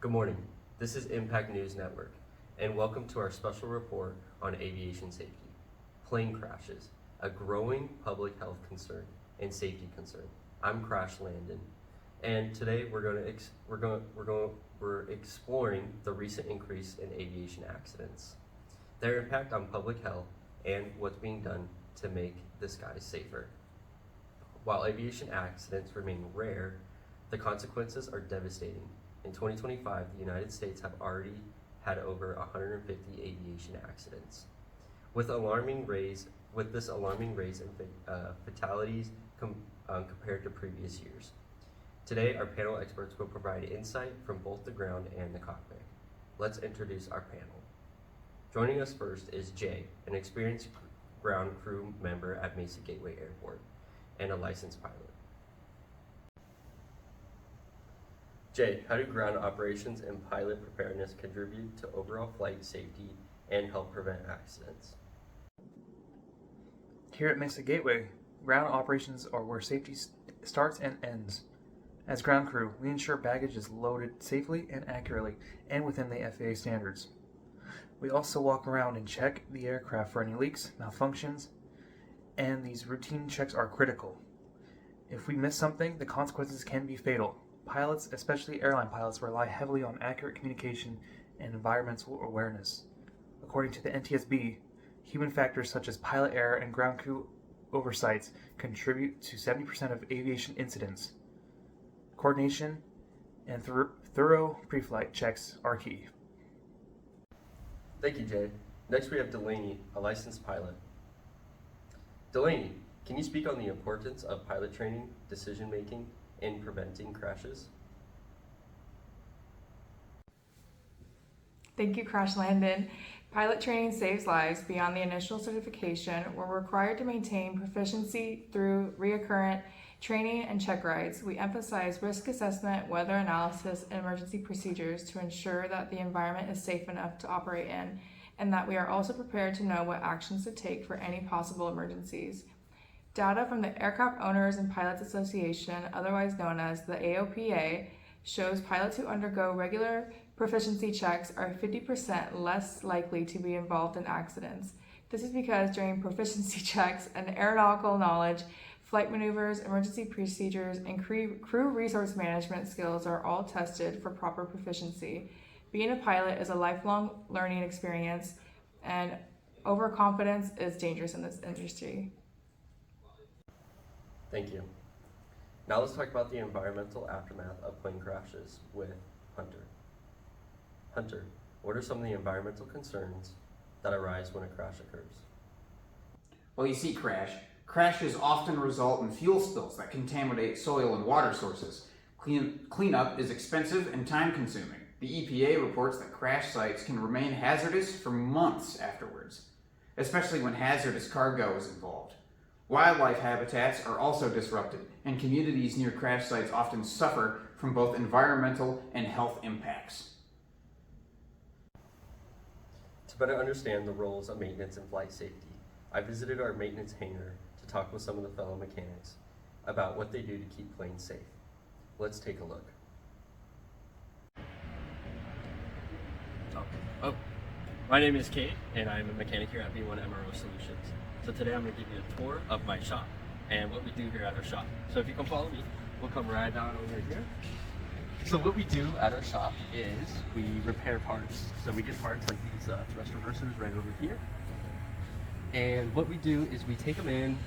Good morning. This is Impact News Network, and welcome to our special report on aviation safety. Plane crashes, a growing public health concern and safety concern. I'm Crash Landon, and today we're exploring the recent increase in aviation accidents, their impact on public health, and what's being done to make the skies safer. While aviation accidents remain rare, the consequences are devastating. In 2025, the United States have already had over 150 aviation accidents. With this alarming raise in fatalities compared to previous years. Today, our panel experts will provide insight from both the ground and the cockpit. Let's introduce our panel. Joining us first is Jay, an experienced ground crew member at Mesa Gateway Airport and a licensed pilot. Jay, how do ground operations and pilot preparedness contribute to overall flight safety and help prevent accidents? Here at Mesa Gateway, ground operations are where safety starts and ends. As ground crew, we ensure baggage is loaded safely and accurately and within the FAA standards. We also walk around and check the aircraft for any leaks, malfunctions, and these routine checks are critical. If we miss something, the consequences can be fatal. Pilots, especially airline pilots, rely heavily on accurate communication and environmental awareness. According to the NTSB, human factors such as pilot error and ground crew oversights contribute to 70% of aviation incidents. Coordination and thorough pre-flight checks are key. Thank you, Jay. Next we have Delaney, a licensed pilot. Delaney, can you speak on the importance of pilot training, decision making, in preventing crashes? Thank you, Crash Landon. Pilot training saves lives. Beyond the initial certification, we're required to maintain proficiency through recurrent training and check rides. We emphasize risk assessment, weather analysis, and emergency procedures to ensure that the environment is safe enough to operate in, and that we are also prepared to know what actions to take for any possible emergencies. Data from the Aircraft Owners and Pilots Association, otherwise known as the AOPA, shows pilots who undergo regular proficiency checks are 50% less likely to be involved in accidents. This is because during proficiency checks, an aeronautical knowledge, flight maneuvers, emergency procedures, and crew resource management skills are all tested for proper proficiency. Being a pilot is a lifelong learning experience, and overconfidence is dangerous in this industry. Thank you. Now let's talk about the environmental aftermath of plane crashes with Hunter. Hunter, what are some of the environmental concerns that arise when a crash occurs? Well, you see, crashes often result in fuel spills that contaminate soil and water sources. Cleanup is expensive and time-consuming. The EPA reports that crash sites can remain hazardous for months afterwards, especially when hazardous cargo is involved. Wildlife habitats are also disrupted, and communities near crash sites often suffer from both environmental and health impacts. To better understand the roles of maintenance in flight safety, I visited our maintenance hangar to talk with some of the fellow mechanics about what they do to keep planes safe. Let's take a look. My name is Kate, and I'm a mechanic here at B1 MRO Solutions. So today I'm going to give you a tour of my shop and what we do here at our shop. So if you can follow me, we'll come right down over here. So what we do at our shop is we repair parts. So we get parts like these thrust reversers right over here. And what we do is we take them in,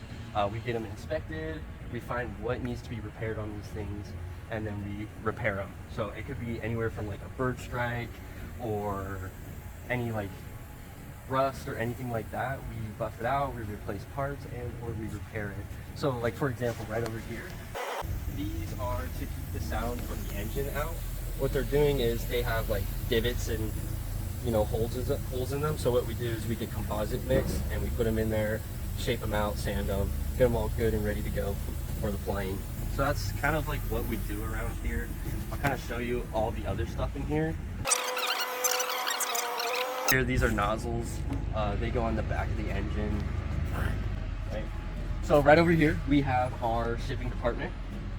we get them inspected, we find what needs to be repaired on these things, and then we repair them. So it could be anywhere from like a bird strike or any like rust or anything like that. We buff it out, we replace parts, and or we repair it. So like for example, right over here, these are to keep the sound from the engine out. What they're doing is they have like divots and holes in them. So what we do is we get composite mix and we put them in there, shape them out, sand them, get them all good and ready to go for the plane. So that's kind of like what we do around here. I'll kind of show you all the other stuff in here. Here, these are nozzles. They go on the back of the engine. Right. So right over here, we have our shipping department.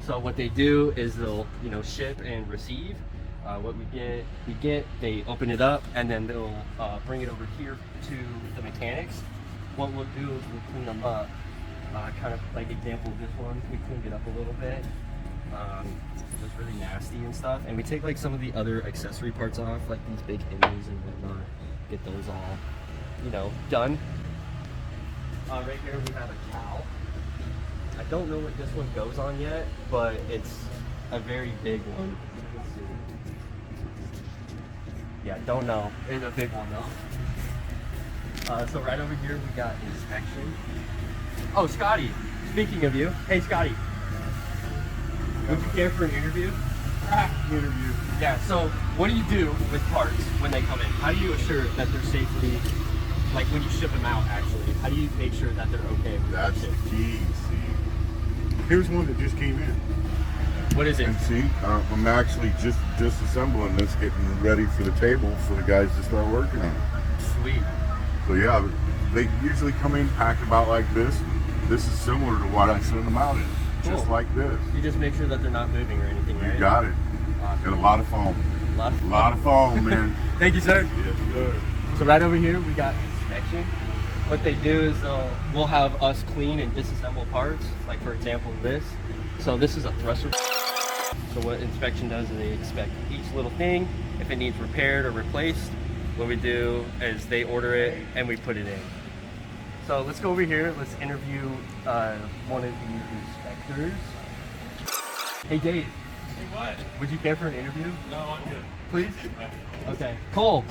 So what they do is they'll, ship and receive what we get, they open it up, and then they'll bring it over here to the mechanics. What we'll do is we'll clean them up. Kind of like example of this one, we cleaned it up a little bit. It was really nasty and stuff, and we take like some of the other accessory parts off, like these big hinges and whatnot. Get those all, you know, done. Right here we have a cowl. I don't know what this one goes on yet, but it's a very big one. Let's see. Yeah, don't know. It's a big one though. So right over here we got inspection. Oh, Scotty. Speaking of you, hey Scotty. Would you care for an interview? Interview. Yeah. So what do you do with parts when they come in? How do you assure that they're safely, like when you ship them out? Actually, how do you make sure that they're okay? With That's the the key. See, here's one that just came in. What is it? And see, I'm actually just assembling this, getting ready for the table for the guys to start working on it. Sweet. So yeah, they usually come in packed about like this. This is similar to what I send them out in, just Cool. like this. You just make sure that they're not moving or anything, right? You got it. Awesome. And a lot of foam. A lot of A lot of foam, man. Thank you, sir. Yes, sir. So right over here we got inspection. What they do is we'll have us clean and disassemble parts. Like for example this. So this is a thruster. So what inspection does is they inspect each little thing. If it needs repaired or replaced, what we do is they order it and we put it in. So let's go over here. Let's interview one of the inspectors. Hey Dave. Hey, what? Would you care for an interview? No, I'm good. Please? Okay. Cole.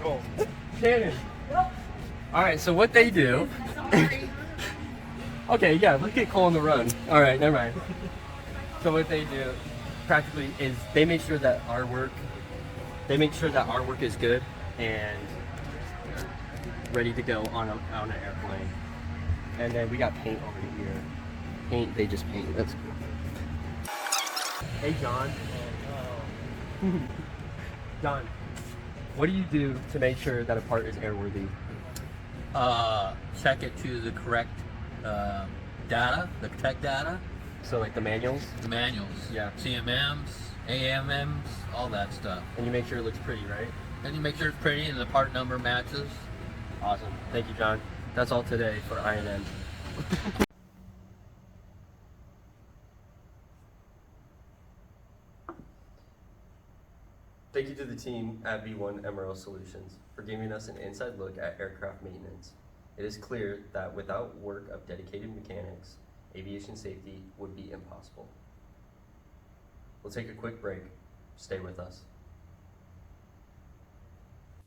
Cool. Shannon. All right, so what they do. Okay, yeah, let's get Cole on the run. All right, never mind. So what they do practically is they make sure that our work is good and ready to go on an airplane. And then we got paint over here. Paint, they just paint. That's cool. Hey, John. John, what do you do to make sure that a part is airworthy? Check it to the correct data, the tech data, So like the manuals, the manuals, Yeah. CMMs, AMMs, all that stuff. and you make sure it looks pretty, right? And you make sure it's pretty and the part number matches. Awesome. Thank you, John. That's all today for INN. Thank you to the team at V1 MRO Solutions for giving us an inside look at aircraft maintenance. It is clear that without work of dedicated mechanics, aviation safety would be impossible. We'll take a quick break. Stay with us.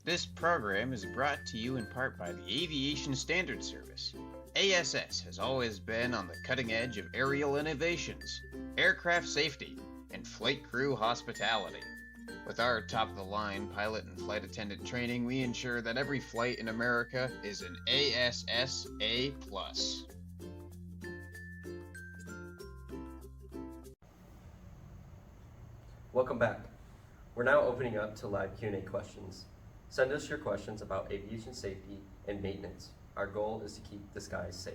This program is brought to you in part by the Aviation Standards Service. ASS has always been on the cutting edge of aerial innovations, aircraft safety, and flight crew hospitality. With our top-of-the-line pilot and flight attendant training, we ensure that every flight in America is an ASS A+. Welcome back. We're now opening up to live Q&A questions. Send us your questions about aviation safety and maintenance. Our goal is to keep the skies safe.